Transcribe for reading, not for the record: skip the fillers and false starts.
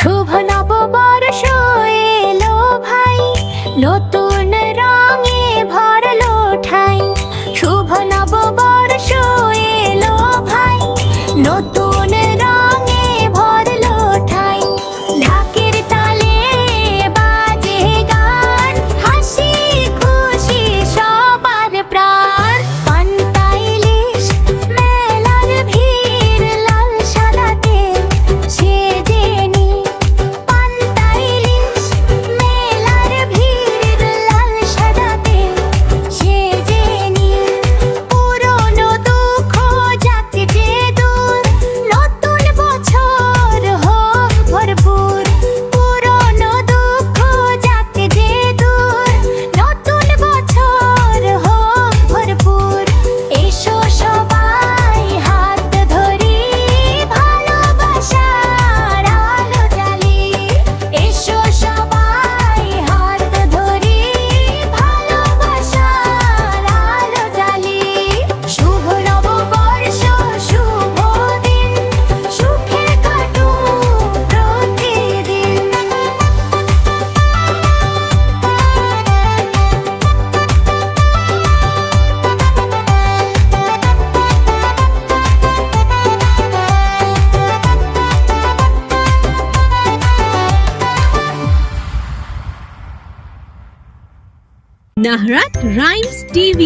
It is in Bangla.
শুভ নববর্ষ এলো ভাই, নতুন রঙে ভরলো ঠাই। শুভ নববর্ষ এলো ভাই, নতুন রঙে ভরলো ঠাই। ঢাকের তালে বাজে গান, হাসি খুশি সবার প্রাণ। পান্তা ইলিশ মেলার ভিড়, লাল সাদাতে সেজে নি। পান্তা ইলিশ মেলার ভিড়, লাল সাদাতে সেজে নি। পুরনো দুঃখ যাক যে দূর, নতুন বছর হোক ভরপুর। পুরনো দুঃখ যাক যে দূর, নতুন বছর হোক ভরপুর। এসো সবাই হাত ধরি, ভালোবাসার আলো জ্বালি। এসো সবাই হাত ধরি, ভালোবাসার আলো জ্বালি। শুভ নববর্ষ শুভ দিন, সুখে কাটুক প্রতিদিন। Nahrat Rhymes TV